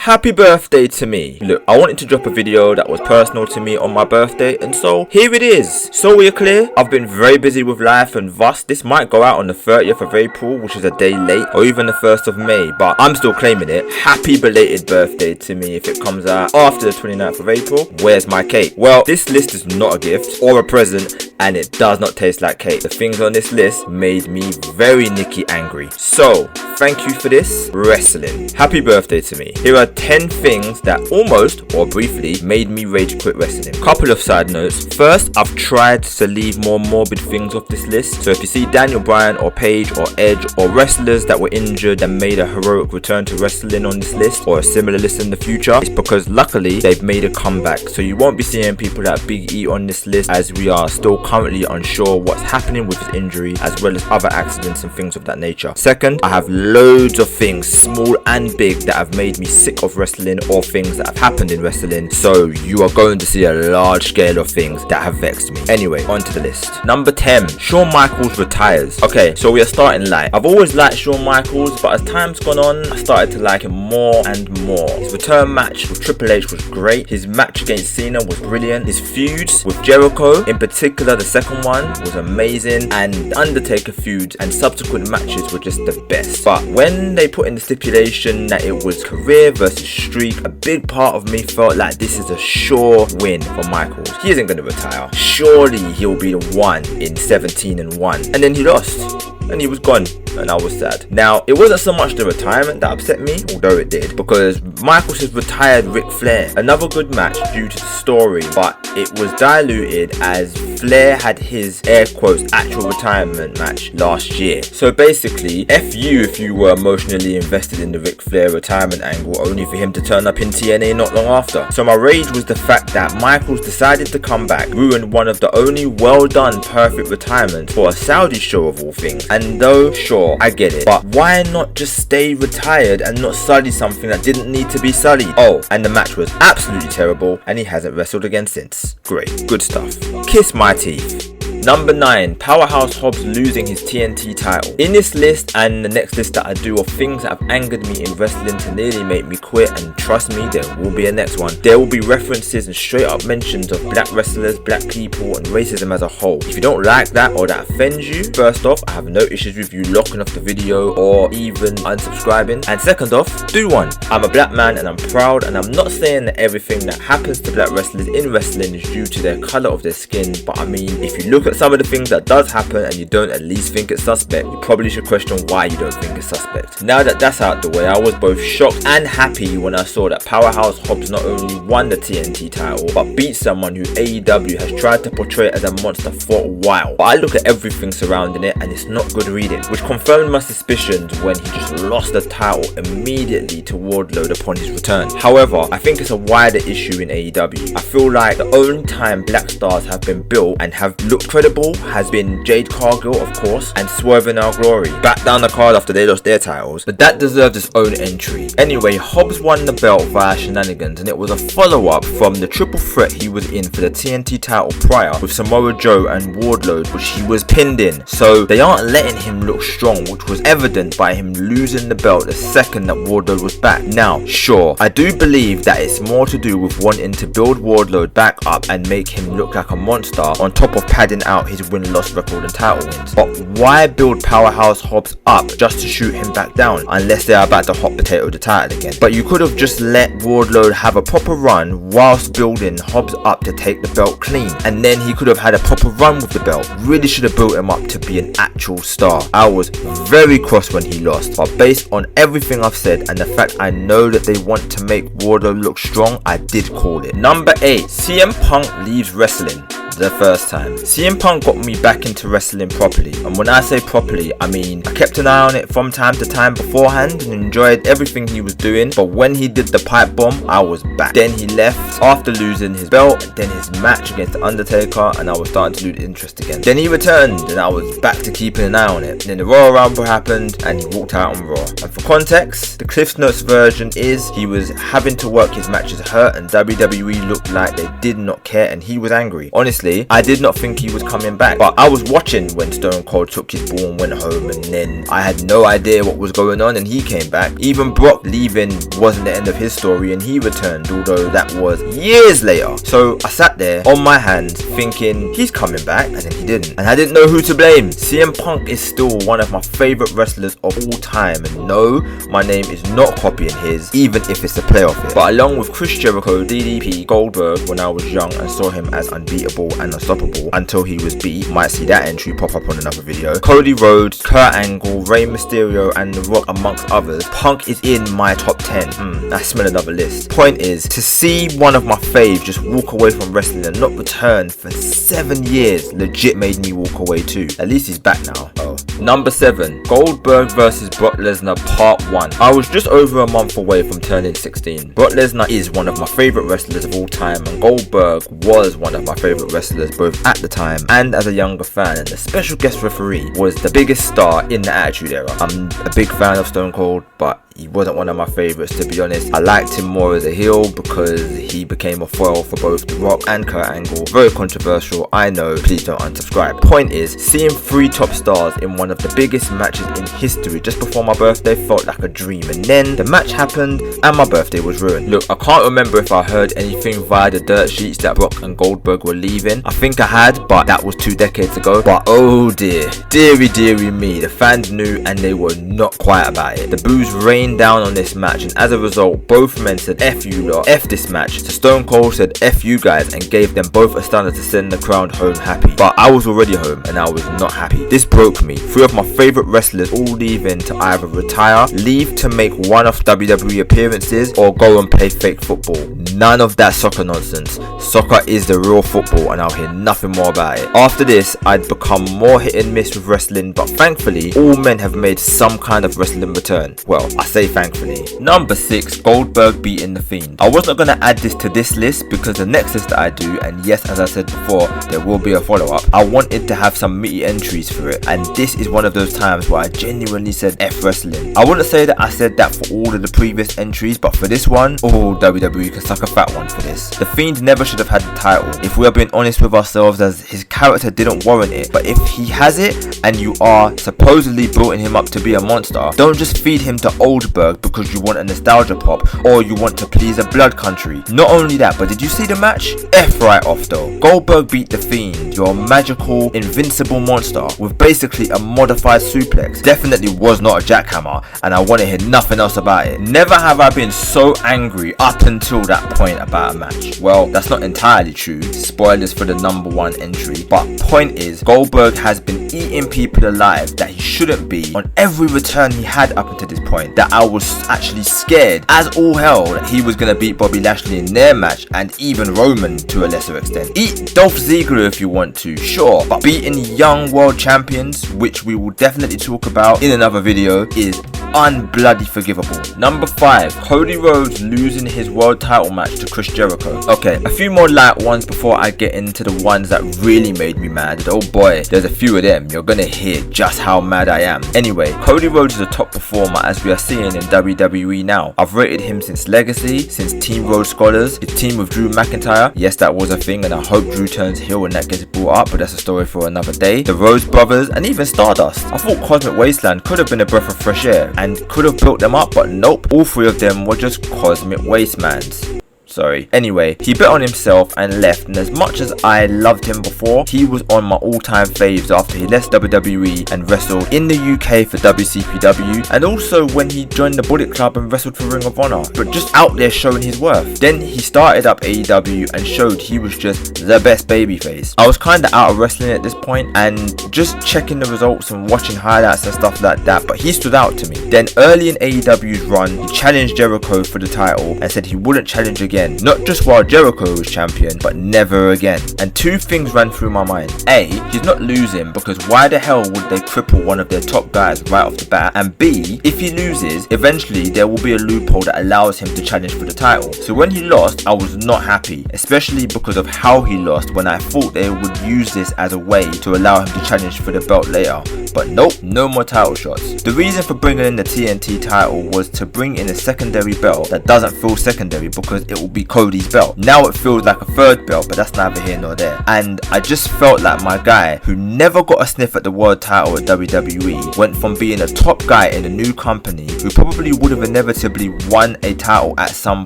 Happy birthday to me. Look, I wanted to drop a video that was personal to me on my birthday, and so here it is. So we're clear, I've been very busy with life, and thus this might go out on the 30th of April, which is a day late, or even the 1st of May, but I'm still claiming it. Happy belated birthday to me if it comes out after the 29th of April. Where's my cake? Well, this list is not a gift or a present, and it does not taste like cake. The things on this list made me very Nikki angry. So thank you for this, wrestling. Happy birthday to me. Here are 10 things that almost or briefly made me rage quit wrestling. Couple of side notes. First, I've tried to leave more morbid things off this list. So if you see Daniel Bryan or Paige or Edge or wrestlers that were injured and made a heroic return to wrestling on this list or a similar list in the future, it's because luckily they've made a comeback. So you won't be seeing people like Big E on this list, as we are still currently unsure what's happening with his injury, as well as other accidents and things of that nature. Second, I have loads of things, small and big, that have made me sick of wrestling or things that have happened in wrestling. So you are going to see a large scale of things that have vexed me. Anyway, onto the list. Number 10, Shawn Michaels retires. Okay, so we are starting light. I've always liked Shawn Michaels, but as time's gone on, I started to like him more and more. His return match with Triple H was great. His match against Cena was brilliant. His feuds with Jericho, in particular the second one, was amazing, and the Undertaker feud and subsequent matches were just the best. But when they put in the stipulation that it was career versus streak, a big part of me felt like this is a sure win for Michaels. He isn't going to retire. Surely he'll be the one in 17-1. And then he lost, and he was gone, and I was sad. Now, it wasn't so much the retirement that upset me, although it did, because Michaels has retired Ric Flair. Another good match due to the story, but it was diluted as Flair had his, air quotes, actual retirement match last year. So basically, F you if you were emotionally invested in the Ric Flair retirement angle, only for him to turn up in TNA not long after. So my rage was the fact that Michaels decided to come back, ruined one of the only well done perfect retirements for a Saudi show of all things. And though, sure, I get it, but why not just stay retired and not sully something that didn't need to be sullied? Oh, and the match was absolutely terrible, and he hasn't wrestled again since. Great, good stuff. Kiss my teeth. Number 9, Powerhouse Hobbs losing his TNT title. In this list and the next list that I do of things that have angered me in wrestling to nearly make me quit, and trust me, there will be a next one. There will be references and straight up mentions of black wrestlers, black people, and racism as a whole. If you don't like that or that offends you, first off, I have no issues with you locking off the video or even unsubscribing. And second off, do one. I'm a black man and I'm proud, and I'm not saying that everything that happens to black wrestlers in wrestling is due to their colour of their skin, but I mean, if you look at some of the things that does happen and you don't at least think it's suspect, you probably should question why you don't think it's suspect. Now that that's out the way, I was both shocked and happy when I saw that Powerhouse Hobbs not only won the TNT title, but beat someone who AEW has tried to portray as a monster for a while. But I look at everything surrounding it and it's not good reading, which confirmed my suspicions when he just lost the title immediately to Wardlow upon his return. However, I think it's a wider issue in AEW. I feel like the only time black stars have been built and have looked credible has been Jade Cargill, of course, and Swerve in Our Glory, back down the card after they lost their titles, but that deserved its own entry. Anyway, Hobbs won the belt via shenanigans, and it was a follow-up from the triple threat he was in for the TNT title prior with Samoa Joe and Wardlow, which he was pinned in. So they aren't letting him look strong, which was evident by him losing the belt the second that Wardlow was back. Now, sure, I do believe that it's more to do with wanting to build Wardlow back up and make him look like a monster on top of padding out his win-loss record and title wins. But why build Powerhouse Hobbs up just to shoot him back down, unless they are about to hot potato the title again? But you could have just let Wardlow have a proper run whilst building Hobbs up to take the belt clean, and then he could have had a proper run with the belt. Really should have built him up to be an actual star. I was very cross when he lost, but based on everything I've said and the fact I know that they want to make Wardlow look strong, I did call it. Number 8, CM Punk leaves wrestling. The first time. CM Punk got me back into wrestling properly, and when I say properly, I mean I kept an eye on it from time to time beforehand and enjoyed everything he was doing, but when he did the pipe bomb, I was back. Then he left after losing his belt, and then his match against the Undertaker, and I was starting to lose interest again. Then he returned, and I was back to keeping an eye on it. And then the Royal Rumble happened, and he walked out on Raw. And for context, the Cliff Notes version is he was having to work his matches hurt, and WWE looked like they did not care, and he was angry. Honestly, honestly, I did not think he was coming back, but I was watching when Stone Cold took his ball and went home, and then I had no idea what was going on, and he came back. Even Brock leaving wasn't the end of his story, and he returned, although that was years later. So I sat there on my hands thinking he's coming back, and then he didn't, and I didn't know who to blame. CM Punk is still one of my favorite wrestlers of all time, and no, my name is not copying his, even if it's a play off it. But along with Chris Jericho, DDP, Goldberg when I was young and saw him as unbeatable and unstoppable until he was beat, might see that entry pop up on another video, Cody Rhodes, Kurt Angle, Rey Mysterio and The Rock amongst others, Punk is in my top 10. I smell another list. Point is, to see one of my faves just walk away from wrestling and not return for 7 years legit made me walk away too. At least he's back now. Number 7, Goldberg vs Brock Lesnar Part 1. I was just over a month away from turning 16. Brock Lesnar is one of my favourite wrestlers of all time, and Goldberg was one of my favourite wrestlers both at the time and as a younger fan, and the special guest referee was the biggest star in the Attitude Era. I'm a big fan of Stone Cold, but he wasn't one of my favourites, to be honest. I liked him more as a heel because he became a foil for both The Rock and Kurt Angle. Very controversial, I know, please don't unsubscribe. Point is, seeing 3 top stars in one of the biggest matches in history just before my birthday felt like a dream, and then the match happened and my birthday was ruined. Look, I can't remember if I heard anything via the dirt sheets that Brock and Goldberg were leaving. I think I had, but that was 2 decades ago. But oh dear, dearie me, the fans knew and they were not quiet about it. The boos rained down on this match, and as a result both men said F you lot, F this match. So Stone Cold said F you guys and gave them both a stunner to send the crowd home happy. But I was already home and I was not happy. This broke me. 3 of my favourite wrestlers all leaving to either retire, leave to make one-off WWE appearances, or go and play fake football. None of that soccer nonsense. Soccer is the real football and I'll hear nothing more about it. After this I'd become more hit and miss with wrestling, but thankfully all men have made some kind of wrestling return. Well, I say thankfully. Number 6, Goldberg beating The Fiend. I was not going to add this to this list because the next list that I do, and yes, as I said before, there will be a follow-up, I wanted to have some meaty entries for it, and this is one of those times where I genuinely said F wrestling. I wouldn't say that I said that for all of the previous entries, but for this one, oh, WWE can suck a fat one for this. The Fiend never should have had the title, if we are being honest with ourselves, as his character didn't warrant it. But if he has it, and you are supposedly building him up to be a monster, don't just feed him to Goldberg because you want a nostalgia pop or you want to please a blood country. Not only that, but did you see the match? F right off though. Goldberg beat The Fiend, your magical, invincible monster, with basically a modified suplex. Definitely was not a jackhammer, and I want to hear nothing else about it. Never have I been so angry up until that point about a match. Well, that's not entirely true. Spoilers for the number 1 entry. But point is, Goldberg has been eating people alive that he shouldn't be on every return he had up until this point, that I was actually scared as all hell that he was going to beat Bobby Lashley in their match, and even Roman to a lesser extent. Eat Dolph Ziggler if you want to, sure, but beating young world champions, which we will definitely talk about in another video, is unbloody forgivable. Number 5, Cody Rhodes losing his world title match to Chris Jericho. Okay, a few more light ones before I get into the ones that really made me mad. Oh boy, there's a few of them. You're gonna hear just how mad I am. Anyway, Cody Rhodes is a top performer, as we are seeing in WWE now. I've rated him since Legacy, since Team Rhodes Scholars, his team with Drew McIntyre. Yes, that was a thing, and I hope Drew turns heel when that gets brought up, but that's a story for another day. The Rhodes brothers, and even Stardust. I thought Cosmic Wasteland could have been a breath of fresh air and could have built them up, but nope, all 3 of them were just Cosmic Wastemans. Sorry. Anyway, he bet on himself and left, and as much as I loved him before, he was on my all-time faves after he left WWE and wrestled in the UK for WCPW, and also when he joined the Bullet Club and wrestled for Ring of Honor, but just out there showing his worth. Then he started up AEW and showed he was just the best babyface. I was kinda out of wrestling at this point and just checking the results and watching highlights and stuff like that, but he stood out to me. Then early in AEW's run, he challenged Jericho for the title and said he wouldn't challenge again. Not just while Jericho was champion, but never again. And 2 things ran through my mind. A, he's not losing because why the hell would they cripple one of their top guys right off the bat? And B, if he loses, eventually there will be a loophole that allows him to challenge for the title. So when he lost, I was not happy, especially because of how he lost, when I thought they would use this as a way to allow him to challenge for the belt later. but nope, no more title shots. The reason for bringing in the TNT title was to bring in a secondary belt that doesn't feel secondary because it will be Cody's belt. Now it feels like a third belt, but that's neither here nor there. And I just felt like my guy, who never got a sniff at the world title at WWE, went from being a top guy in a new company who probably would have inevitably won a title at some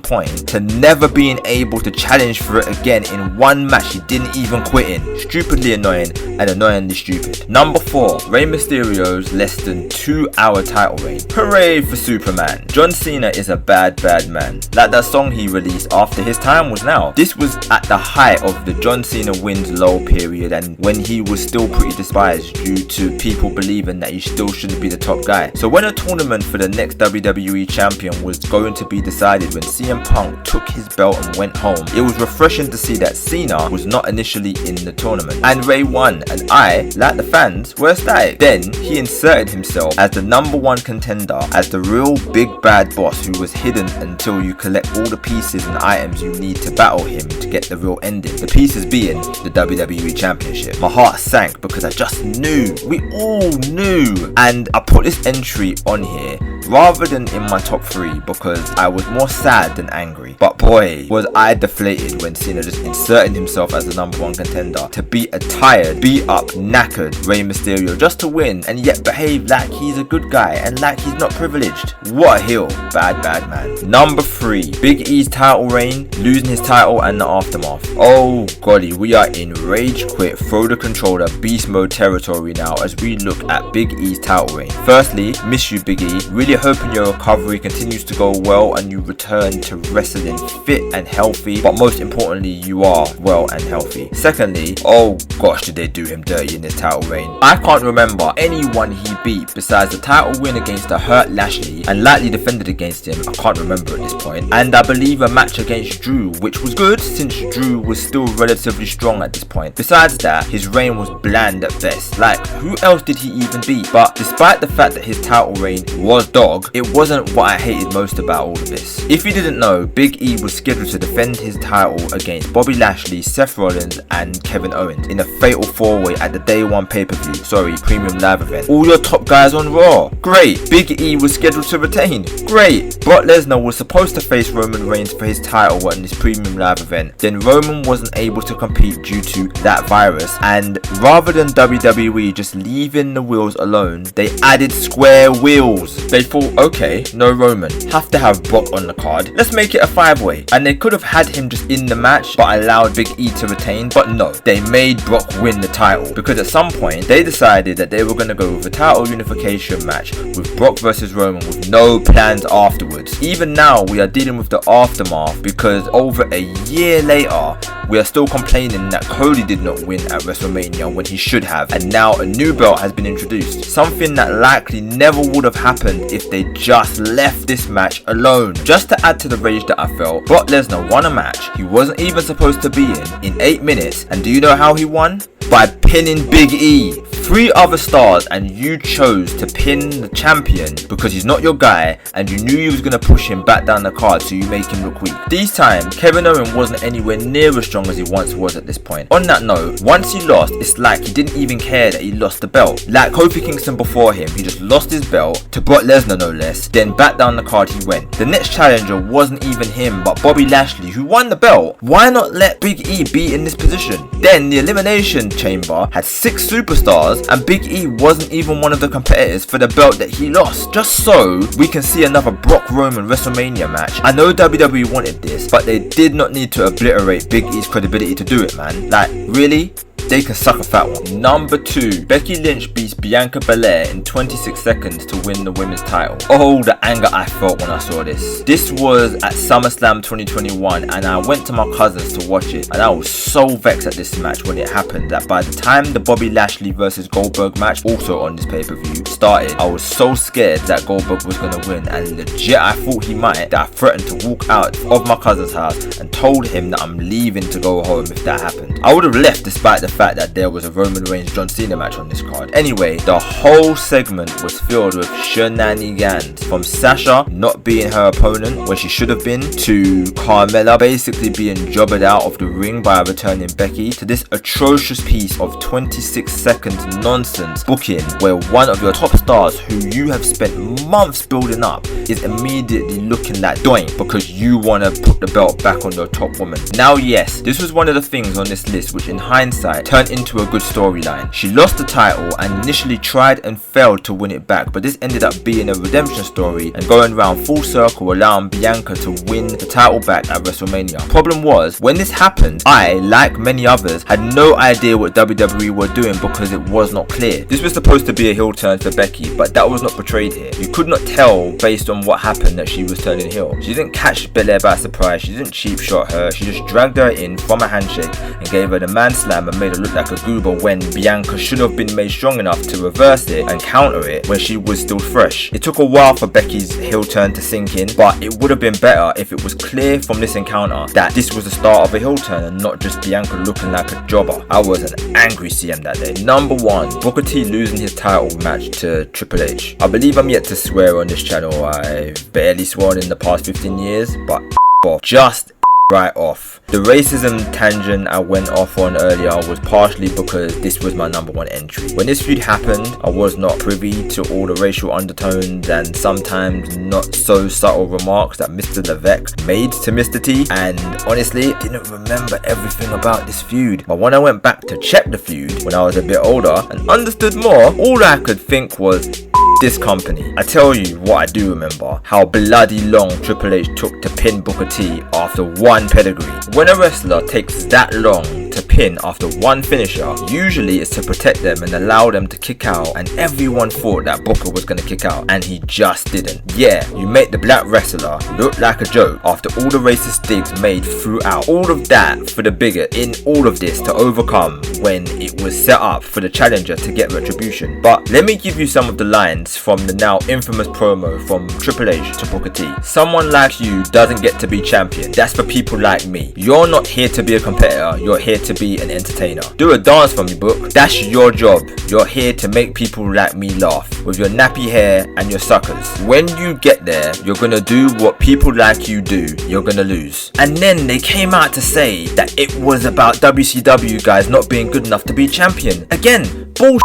point, to never being able to challenge for it again in one match he didn't even quit in. Stupidly annoying and annoyingly stupid. Number 4, Rey Mysterio's less than 2-hour title reign. Hooray for Superman. John Cena is a bad man. Like that song he released after his time was now. This was at the height of the John Cena wins low period, and when he was still pretty despised due to people believing that he still shouldn't be the top guy. So when a tournament for the next WWE champion was going to be decided when CM Punk took his belt and went home, it was refreshing to see that Cena was not initially in the tournament, and Rey won, and I, like the fans, were ecstatic. Then he inserted himself as the number 1 contender, as the real big bad boss who was hidden until you collect all the pieces and items you need to battle him to get the real ending. The pieces being the WWE Championship. My heart sank because I just knew, we all knew, and I put this entry on here rather than in my top 3 because I was more sad than angry. But boy, was I deflated when Cena just inserted himself as the number 1 contender to beat a tired, beat up, knackered Rey Mysterio just to win, and yet behave like he's a good guy and like he's not privileged. What a heel. Bad man. Number 3, Big E's title reign, losing his title and the aftermath. Oh golly, we are in rage quit, throw the controller, beast mode territory now as we look at Big E's title reign. Firstly, miss you Big E, really hoping your recovery continues to go well and you return to wrestling fit and healthy, but most importantly you are well and healthy. Secondly, oh gosh, did they do him dirty in this title reign. I can't remember anyone he beat besides the title win against a hurt Lashley and lightly defended against him, I can't remember at this point, and I believe a match against Drew, which was good since Drew was still relatively strong at this point. Besides that, his reign was bland at best. Like, who else did he even beat? But despite the fact that his title reign was dog, it wasn't what I hated most about all of this. If you didn't know, Big E was scheduled to defend his title against Bobby Lashley, Seth Rollins and Kevin Owens in a fatal 4-way at the Day 1 pay-per-view, premium live event. All your top guys on Raw. Great. Big E was scheduled to retain. Great. Brock Lesnar was supposed to face Roman Reigns for his title in this premium live event. Then Roman wasn't able to compete due to that virus, and rather than WWE just leaving the wheels alone, they added square wheels. They thought, okay, no Roman, have to have Brock on the card, let's make it a 5-way. And they could have had him just in the match but allowed Big E to retain, but no, they made Brock win the title because at some point they decided that they were going to go with a title unification match with Brock versus Roman with no plans afterwards. Even now we are dealing with the aftermath because over a year later we are still complaining that Cody did not win at WrestleMania when he should have, and now a new belt has been introduced, something that likely never would have happened if they just left this match alone. Just to add to the rage that I felt, Brock Lesnar won a match he wasn't even supposed to be in 8 minutes, and do you know how he won? By pinning Big E. 3 other stars, and you chose to pin the champion because he's not your guy and you knew you was going to push him back down the card so you make him look weak. This time, Kevin Owens wasn't anywhere near as strong as he once was at this point. On that note, once he lost, it's like he didn't even care that he lost the belt. Like Kofi Kingston before him, he just lost his belt to Brock Lesnar no less, then back down the card he went. The next challenger wasn't even him but Bobby Lashley, who won the belt. Why not let Big E be in this position? Then the Elimination Chamber had 6 superstars and Big E wasn't even one of the competitors for the belt that he lost. Just so we can see another Brock Roman WrestleMania match. I know WWE wanted this, but they did not need to obliterate Big E's credibility to do it, man. Like, really? They can suck a fat one. Number 2, Becky Lynch beats Bianca Belair in 26 seconds to win the women's title. Oh, the anger I felt when I saw this. This was at SummerSlam 2021 and I went to my cousins to watch it, and I was so vexed at this match when it happened that by the time the Bobby Lashley versus Goldberg match, also on this pay-per-view, started, I was so scared that Goldberg was going to win, and legit I thought he might, that I threatened to walk out of my cousin's house and told him that I'm leaving to go home if that happened. I would have left despite the fact that there was a Roman Reigns John Cena match on this card. Anyway, the whole segment was filled with shenanigans, from Sasha not being her opponent when she should have been, to Carmella basically being jobbered out of the ring by a returning Becky, to this atrocious piece of 26 seconds nonsense booking where one of your top stars who you have spent months building up is immediately looking that doink because you want to put the belt back on your top woman. Now yes, this was one of the things on this list which in hindsight turned into a good storyline. She lost the title and initially tried and failed to win it back, but this ended up being a redemption story and going round full circle, allowing Bianca to win the title back at WrestleMania. Problem was, when this happened, I, like many others, had no idea what WWE were doing because it was not clear. This was supposed to be a heel turn for Becky, but that was not portrayed here. You could not tell based on what happened that she was turning heel. She didn't catch Belair by surprise, she didn't cheap shot her, she just dragged her in from a handshake and gave her the man slam and made her look like a goober when Bianca should have been made strong enough to reverse it and counter it when she was still fresh. It took a while for Becky's heel turn to sink in, but it would have been better if it was clear from this encounter that this was the start of a heel turn and not just Bianca looking like a jobber. I was an angry CM that day. Number 1, Booker T losing his title match to Triple H. I believe I'm yet to swear on this channel. I've barely sworn in the past 15 years, but off. Just right off. The racism tangent I went off on earlier was partially because this was my number 1 entry. When this feud happened, I was not privy to all the racial undertones and sometimes not so subtle remarks that Mr. Levesque made to Mr. T, and honestly, didn't remember everything about this feud. But when I went back to check the feud when I was a bit older and understood more, all I could think was, this company. I tell you what I do remember, how bloody long Triple H took to pin Booker T after one pedigree. When a wrestler takes that long to pin after one finisher, usually it's to protect them and allow them to kick out, and everyone thought that Booker was going to kick out and he just didn't. Yeah, you make the black wrestler look like a joke after all the racist digs made throughout. All of that for the bigot in all of this to overcome when it was set up for the challenger to get retribution. But let me give you some of the lines from the now infamous promo from Triple H to Booker T. Someone like you doesn't get to be champion. That's for people like me. You're not here to be a competitor, you're here to be an entertainer. Do a dance for me, Book. That's your job. You're here to make people like me laugh with your nappy hair and your suckers. When you get there, you're gonna do what people like you do. You're gonna lose. And then they came out to say that it was about WCW guys not being good enough to be champion. Again, bullshit.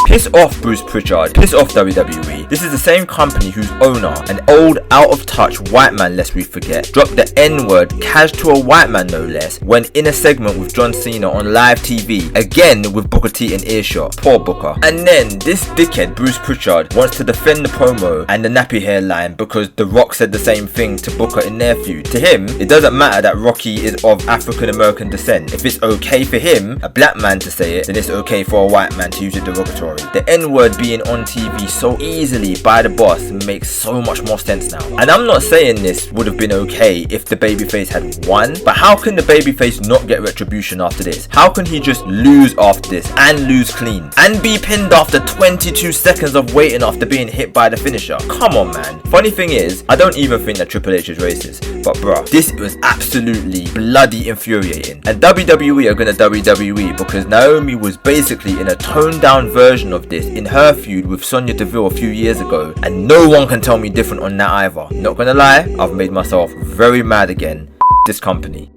Piss off, Bruce Pritchard. Piss off, WWE. This is the same company whose owner, an old, out-of-touch white man lest we forget, dropped the N-word cash to a white man no less when in a segment with John Cena on live TV, again with Booker T in earshot. Poor Booker. And then this dickhead Bruce Pritchard wants to defend the promo and the nappy hairline because The Rock said the same thing to Booker in their feud. To him, it doesn't matter that Rocky is of African American descent. If it's okay for him, a black man, to say it, then it's okay for a white man to use it derogatory. The N-word being on TV so easily by the boss makes so much more sense now. And I'm not saying this would have been okay if the babyface had won, but how can the babyface not get retribution after this? How can he just lose after this and lose clean and be pinned after 22 seconds of waiting after being hit by the finisher? Come on, man. Funny thing is, I don't even think that Triple H is racist, but bruh, this was absolutely bloody infuriating. And WWE are gonna WWE because Naomi was basically in a toned down version of this in her feud with Sonya Deville a few years ago, and no one can tell me different on that either. Not gonna lie, I've made myself very mad again. This company.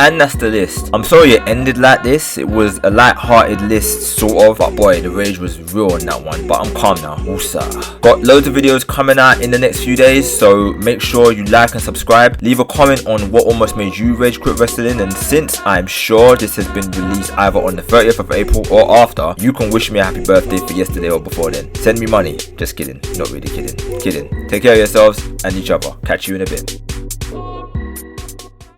And that's the list. I'm sorry it ended like this. It was a light-hearted list, sort of, but boy, the rage was real on that one. But I'm calm now. Woosa. Got loads of videos coming out in the next few days, so make sure you like and subscribe. Leave a comment on what almost made you rage quit wrestling, and since I'm sure this has been released either on the 30th of April or after, you can wish me a happy birthday for yesterday or before then. Send me money. Just kidding. Not really kidding. Kidding. Take care of yourselves and each other. Catch you in a bit.